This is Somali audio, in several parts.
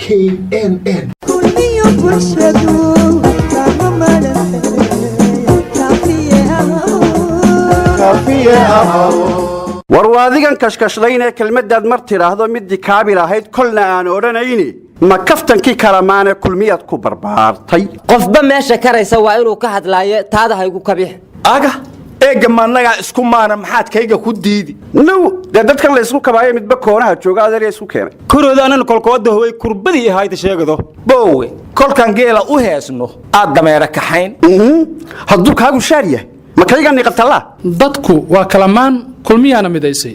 KNN warwaadigan kashkashlaynee kelmadaad mar tiraahdo midii kaabil ahayd kolna aan odhanayni ma kaftankii kalamaane kulmiyaad ku barbaartay qofba meesha karaysa waa inuu ka hadlaayo taada haygu kabix aga eega maanaga isku maana maxaad kayga ku diidi no dadkan la isku kabaayo midba koonaha jooga adeer isku keenay kuroodanan kolkooda hooy kurbadii ahayd sheegado boowe kolkan geela u heesno aad dameera kaxayn hadduu kaagu shaar yahay ma kayga niqatala dadku waa kalamaan kulmiyaana midaysay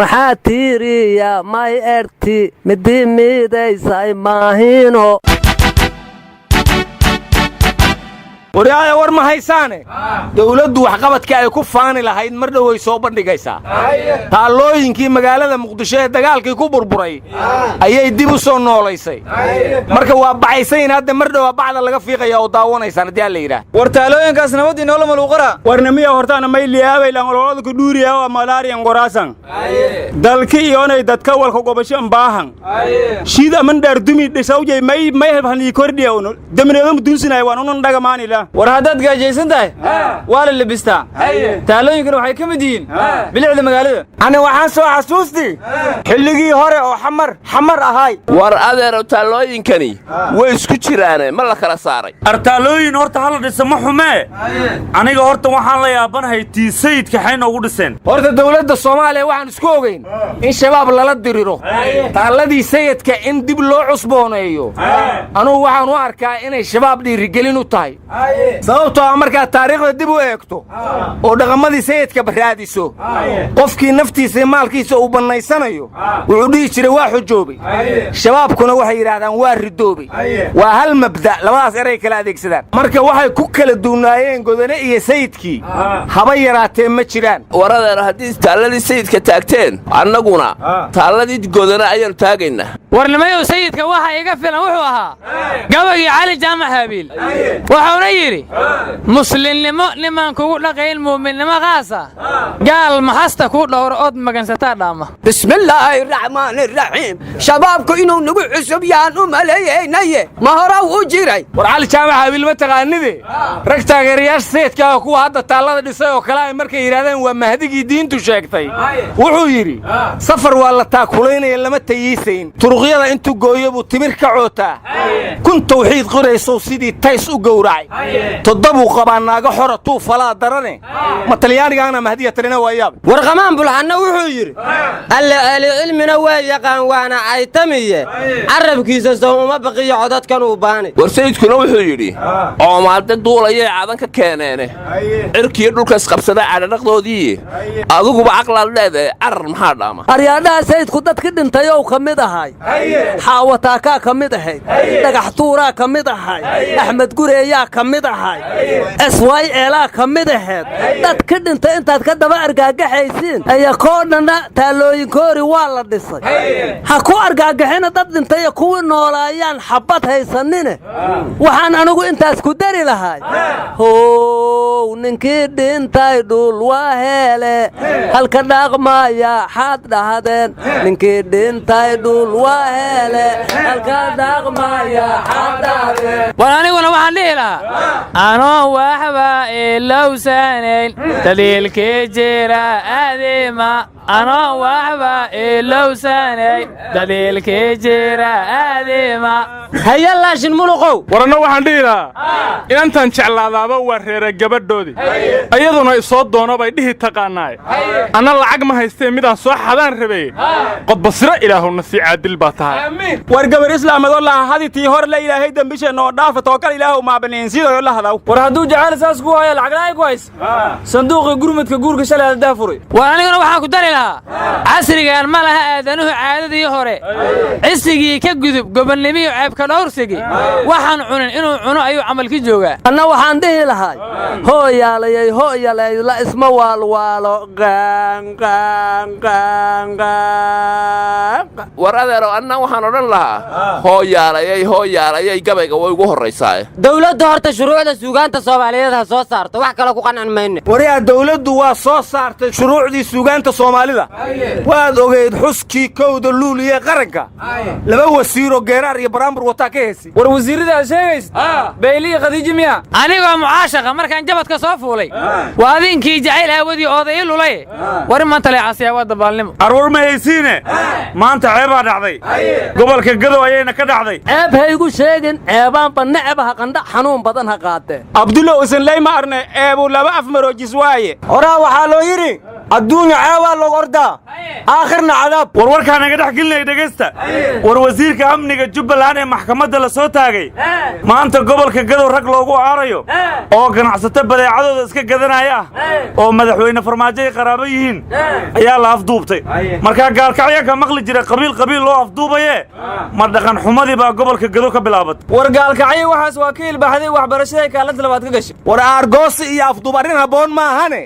maxaa tiiriya may erti midii midaysay maahino wariyaaya war ma haysaane dawladdu waxqabadka ay ku faani lahayd mar dhow way soo bandhigaysaa taallooyinkii magaalada muqdisho ee dagaalkii ku burburay ayay dib u soo noolaysay marka waa baxaysayn hadda mar dhow bacda laga fiiqaya oo daawanaysaan haddii aan la yidhaah war taalooyinkaas nabadii noola maluuqara warnamiya hortaana may liyaabay langololada ku dhuuriya oo malaariyan qoraasan dalki iyoonay dadka walka gobasho baahan shiid aman dhaar dumi dhisawjay may habhanii kordhiya uno damineedo mudunsinay waan unan dhagamaanila war haddaad gaajaysan tahay waa la labistaa taalooyinkana waxay ka mid yihiin bilicda magaalada ani waxaan soo xasuustii xilligii hore oo xamar ahay war adeero taalooyinkani way isku jiraane ma la kala saaray artaalooyin horta hala dhisa ma xumee aniga horta waxaan la yaabanahay tii sayidka xayna ugu dhiseen horta dawladda Soomaaliya waxaan isku ogeyn in shabaab lala diriro taaladii sayidka in dib loo cusbooneeyo anu waxaan u arkaa inay shabaab dhiirigelin u tahay sababtoo ah markaad taariikhda dib u eegto oo dhaqamadii sayidka baraadiso qofkii naftiisa iyo maalkiisa uu bannaysanayo wuxuu dhihi jiray waa xujoobay shabaabkuna waxay yidhaahdaan waa ridoobay waa hal mabda labadaas eray kala adeegsadaan marka waxay ku kala duunaayeen godane iyo sayidkii haba yaraatee ma jiraan waradeena haddii taalladii sayidka taagteen annaguna taalladii godane ayaanu taagaynaa warnimayow sayidka waxa iga filan wuxuu ahaa gabagii cali jaamac haabiil wuxuuna yidhi muslimnimo nimaan kugu dhaqayn muuminnimo qaasa gaal maxasta kuu dhowro ood magansataa dhaama bismillaahi raxmaani raxiim shabaabku inuu nagu cusub yahan u maleeyeynaye ma horaw u jiray war cali jaamac haabiil ma taqaanide rag taageerayaasha sayidka kuwa hadda taallada dhisay oo kale ay markay yidhaahdeen waa mahdigii diintu sheegtay wuxuu yidhi safar waa la taakulaynaya lama tayiisayn turuqyada intuu gooyo buu timir ka cootaa kun tawxiid qoraysow sidii tays u gowracay toddobu qabaa naaga xora tuu falaa darane ma talyaanigaana mahdiya talina waa yaab warqamaan bulxanna wuxuu yidhi alle ahli cilmina waa yaqaan waana aytamiye carabkiisa soo uma baqiyo codadkan uu baani war sayidkuna wuxuu yidhi oomaade duulayay cadan ka keeneene cirkiyo dhulka isqabsada cadhadhaqdoodii adiguba caqlaad leedahay carar maxaa dhaama aryaadhaha sayidku dadki dhintay oo ka mid ahay xaawataakaa ka mid ahayd dhagax tuuraa ka mid ahay axmed gureeyaa ka mid ahay SYLaa ka mid ahayd dadki dhintay intaad ka daba argaagaxaysiin ayaa koo dhanna taalooyinkoori waa la dhisay ha ku argaagaxina dad dhintay kuwii noolaayaan xabad haysanine waxaan anigu intaas ku dari lahay how ninkii dhintay dhul waa hele halka dhaqmaya xaad dhahdeen ninkii dhintay dhul waa hele halka dhaqmaya xaad dhahdeen war aniguna waxaan dhihi lahaa anoo waxba ilowsanayn daliilkii jira aadima anoo waxba ilowsanayn daliilkii jira aadima haya laashin muluqow waranna waxaan dhihi lahaa inantan jeclaadaaba waa reera gabadhoodii ayaduna isoo doono bay dhihi taqaanaaye anna lacag ma haystee midaan soo xadaan rabay qodbasiro ilaahuna sii caadil baa tahay war gabar islaamado laha haditii hor la ilaahay dambisheenna oo dhaafa tookal ilaahu maabaneensiidayo la hadaw war hadduu jacayl saas ku haya lacag la'ay ku hays sanduuqii gurmadka guurka shalay haddaa furay war aniguna waxaan ku dari lahaa casrigan ma laha aadanuhu caadadii hore cisigii ka gudub gobonnimiyo ceebka dhowrsigi waxaan cunin inuu cuno ayuu camalki joogaa anna waxaan dhihi lahay hooyaalayay la isma waalwaalo war adeero anna waxaan odhan lahaa hooyaalayay gabayga way ugu horraysaa dawladdu horta shuruucda suugaanta Soomaaliyeed ha soo saarto wax kale ku qancin mayne wariyaa dawladdu waa soo saartay shuruucdii suugaanta Soomaaliyeed soomaalida waad ogeyd xuskii kowda luuliye qaranka laba wasiiro geeraar iyo baraambur wataa ka heesi war wasiirada sheegays bayliya khadiija miya anigoo mucaashaqa markaan jabadka soo fuulay waa adinkii jacayl aawadii oday lulay war maanta lay casiya waa dabaalnimo arwar ma haysiine maanta ceebaa dhacday gobolka gadow ayayna ka dhacday ceeb ha igu sheegin ceebaanba necbaha qandha xanuun badan ha qaatee abdulla usan lay ma arne eebu laba afmaroojis waaye horaa waxaa loo yidhi adduunya ceebaa log ordaa aakhirna cadaab warwarkaa naga dhex gelinaya dhegaysta war wasiirka amniga jubbaland ee maxkamadda la soo taagay maanta gobolka gadow rag loogu aarayo oo ganacsato badeecadooda iska gadanaya oo madaxweyne farmaajo ay qaraabo yihiin ayaa la afduubtay markaa gaalkacya ka maqli jira qabiil loo afduubaye ma dhaqan xumadii baa gobolka gadow ka bilaabatay war gaalkacyo waxaas waa ka ilbaxday waxbarashada kaalanta labaad ka gashay war aargoosi iyo afduub arrin habboon maahane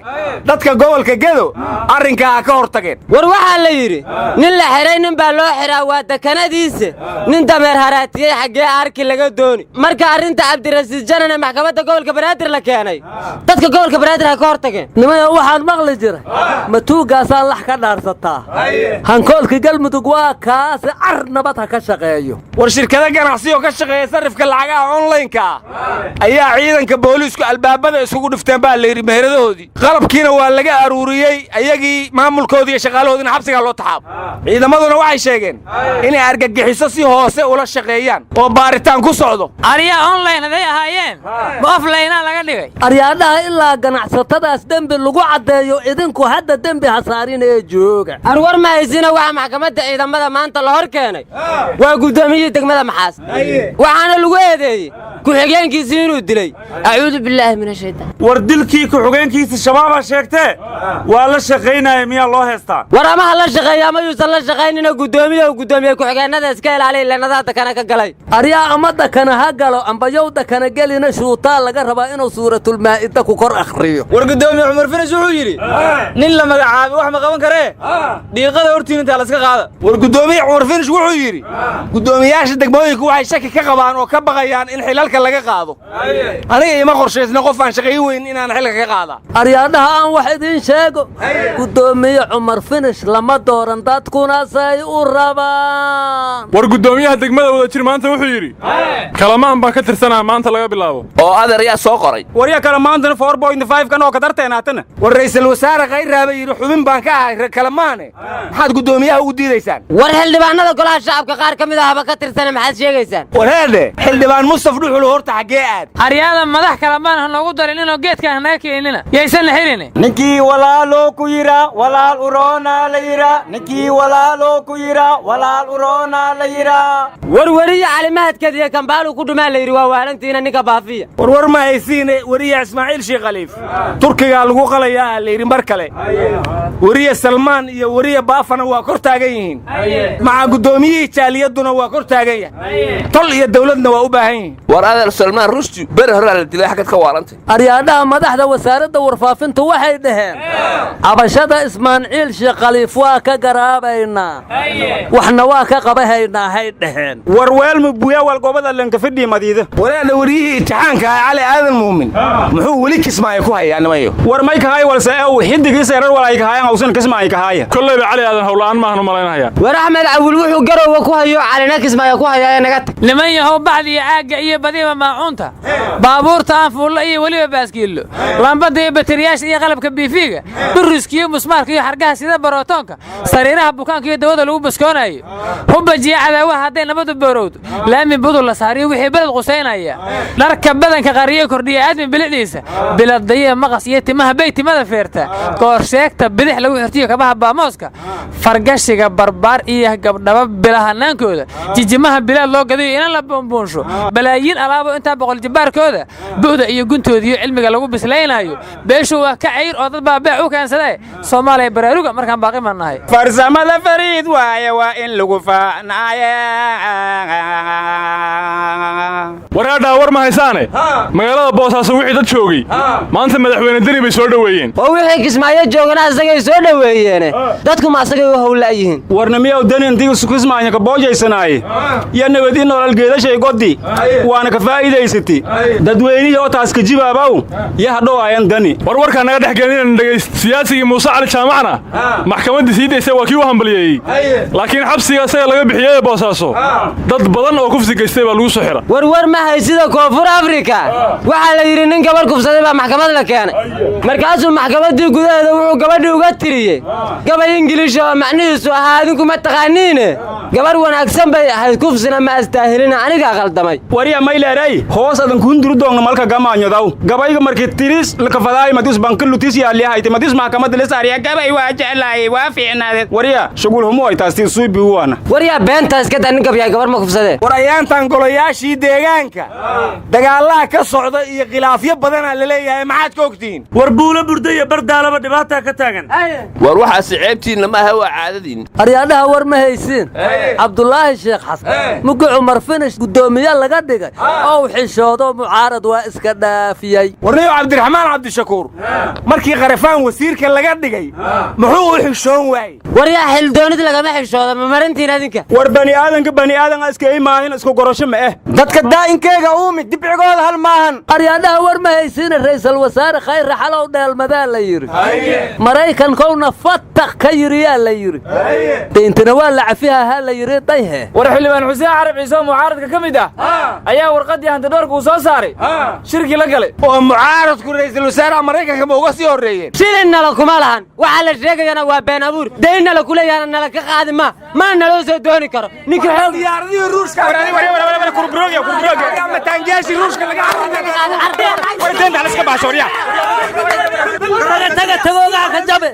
dadka gobolka gadow arrinkaa ka hor tageen war waxaa la yidhi nin la xiray nin baa loo xiraa waa dekanadiisa nin dameer haraatiyey xaggee arki laga dooni marka arrinta cabdirasiid janan ee maxkamadda gobolka banaadir la keenay dadka gobolka banaadir ha ka hor tageen nimaya waxaan maqli jiray matuugaasaa lax ka dhaarsataa hankoolka galmudug waa kaasi car nabad ha ka shaqeeyo war shirkada ganacsi oo ka shaqeeya sarifka lacagaha onlaynka ayaa ciidanka booliisku albaabada isugu dhifteen baa la yidhi meheradahoodii qalabkiina waa laga aruuriyey ayagii maamulkoodii iyo shaqaalahoodiina xabsigaa loo taxaabo ciidamaduna waxay sheegeen inay argagixiso si hoose ula shaqeeyaan oo baaritaan ku socdo aryaa online haday ahaayeen ma offlinea laga dhigay aryaadhaha ilaa ganacsatadaas dembi lagu caddeeyo idinku hadda dembi hasaarin ee jooga arwar ma haysina waxa maxkamadda ciidamada maanta la hor keenay waa guddoomiyihii degmada maxaas waxaana lagu eedeeyey ku-xigeenkiisii inuu dilay acuudu billaahi min ashaytaan war dilkii ku-xigeenkiisa shabaabaa sheegtee waa la shaqaynaya miyaa loo heestaa war ama ha la shaqeeya ama yuusan la shaqaynina guddoomiye ku-xigeenada iska ilaaliya ilanadaa dakana ka galay aryaa ama dakana ha galo ambayow dakana gelina shuutaa laga rabaa inuu suuratulmaa'ida ku kor akhriyo war guddoomiye cumar finis wuxuu yidhi nin la magacaabay wax ma qaban karee dhiiqada hortiin intaa laska qaada war guddoomiye cumar finis wuxuu yidhi guddoomiyaasha degmooyinku waxay shaki ka qabaan oo ka baqayaan in xilalka laga qaado aniga ima qorshaysna qof aan shaqayn weyn inaan xilka ka qaada aryaadhaha aan wax idiin sheego guddoomiye cumar finish lama dooran dadkuna say u rabaan war guddoomiyaha degmada wadajir maanta wuxuu yidhi kalamaan baan ka tirsanaa maanta laga bilaabo oo adeer yaa soo qoray warya kalamaantana 4.5 kan oo ka darteenaatana war ra'iisul wasaare khayraaba yidhi xubin baan ka ahay kalamaane maxaad guddoomiyaha ugu diidaysaan war xildhibaanada golaha shacabka qaar ka mid ahaba ka tirsana maxaad sheegaysaan war heedhe xildhibaan mustaf dhuxul horta xaggee aad aryaada madax kalamaan ha noogu darin inuu geedkaan hanaga keenina yaysan helin ninkii walaaloo ku yira walaal uroona la yira ninkii walaaloo ku yira walaal uroona la yira warwariya calimahadkadiya kambaalu ku dhumaa la yidhi waa waalantiina ninka baafiya warwar ma haysiine wariya ismaaciil sheekh khaliif turkigaa lagu qalayaa la yidhi mar kale wariya salmaan iyo wariya baafana waa kor taagan yihiin maca guddoomiyihii jaaliyaduna waa kor taagan yahay tol iyo dawladna waa u baahan yihiin war adeer salmaan rushdi beri horaa la dilay xagad ka waarantay aryaadhaha madaxda wasaaradda warfaafinta waxay dhaheen cabashada ismaaciil sheekh khaliif waa ka garaabaynaa waxna waa ka qabahaynaa hay dhaheen war weelmu buya wal gobada lanka fidhi madiida walaana wariyihii imtixaanka cali aadan muumin muxuu weli kismaayo ku hayaa nimayo war may ka hay walse oo xidigiisa yarar walay ka hayaan awsan kismaayo ka haya kollayba cali aadan hawlaan maahan u malaynaya war axmed cawil wuxuu garowa ku hayo calina kismaayo ku hayaa naga niman yahow bacdi iyo caagga iyo badiba maacuunta baabuurta aan fuulla iyo weliba baaskiillo lambada iyo bateriyaasha iyo qalabka biifiga buriska iyo musmaarka iyo xargaha sida barootoonka sariiraha bukaanka iyo dawada lagu baskoonayo hubajiya cadaawaha hadday nabadu boorowdo laami budul la saariyo wixii beled qusaynaya dharka badanka qariyo kordhiya aadmi bilicdiisa biladdaye maqas iyo timaha baytimada feerta koorsheegta bidix lagu xirtiyo kabaha baamooska fargashiga barbaar iyo gabdhaba bilahanaankooda jijimaha bilaad loo gadayo inaan la buunbuunsho balaayiin alaabo intaa boqol jibbaarkooda bu'da iyo guntoodiyo cilmiga lagu bislaynayo beeshu waa ka cayr oo dad baa beec u keensadee soomaaliya baraaruga markaan baaqi mannahay farsamada fariid waaye waa in lagu faanaaye waraadhaa war ma haysaane magaalada boosaaso wixii dad joogay maanta madaxweyne deni bay soo dhoweeyeen oo wixii kismaayo joogana asagay soo dhoweeyeen dadku ma asagay u howlayihiin warna miyaw deni intii isku kismaanya ka boojaysanaay iyo nabad in nolol geedashay godi waana ka faa'iidaysatay dadweynihii oo taas ka jibaabaw iyo hadhow ayan dani warwarka naga dhex gelin dhageyst siyaasigii Muuse Cali Jaamacna maxkamadda siideysay waa kii u hambaliyay laakiin xabsiga asaga laga bixiyay boosaaso dad badan oo kufsi geystay baa lagu soo xiray war ma haysida koonfur Afrika waxa la yiri nin gabar kufsaday baa maxkamad la keenay markaasuu maxkamadii gudaheeda wuxuu gabadhii uga tiriyay gabay Ingiliish oo macnihiisu ahaa adinku ma taqaaniin gabar wanaagsan bay ahayd kufsina ma astaahilina aniga qaldamay wariya mayleeray hoos adan ku hunduru doon malka gamaanyodaw gabayga markii tiris la kafaday madis banka lutis yaa leeyahay madis maxkamadda la saariya gabay waa jeclaay waa fiicnaadeen wariya shaqul humo ay taastii suubi waana wariya beentaas ka tan gabay gabar ma kufsadeen warayaantan golayaashii deegaanka dagaalaha ka socda iyo khilaafyo badan la leeyahay maxaad ka ogtiin war buula burda iyo bardaalaba dhibaata ka taagan war waxa siceebtiina ma hawa caadadiin aryaadaha war ma haysin Abdullaahi Sheekh Xasan mugu Umar Finish gudoomiye laga dhigay oo xishoodo mucaarad waa iska dhaafiyay warniyo Cabdiraxmaan Cabdishakuur markii qarafaan wasiirka laga dhigay muxuu u xishoon waayay wariya xildoonid laga xishoodo ma marintiin adinka war bani aadan iska iimaahin isku gorosho ma dadka daa'inkeyga uumid dibcigooda hal maahan aryaadaha war ma haysin ra'iisul wasaare khayr xalow dheelmadaa la yiri Maraykan kowna fataq ka yiriyaa la yiri deentana waa la cafiha la yiri dayhe war xilibaan Xuseen Carab Ciise mucaaradka kamid ayaa warqadii hanta doorka uu soo saaray shirki la galay oo mucaaradku ra'iisul wasaare Maraykanka ma uga sii horeeyeen shirina la kuma lahan waxa la sheegayana waa been abuur deena la kuleeyana nala ka qaadi ma naloo soo dooni karo ninka xoog diyaaradii ruushka kurbrooga ma taangeeshi ruushka laga war deenta la iska baashooriya taga tagoga ka jabe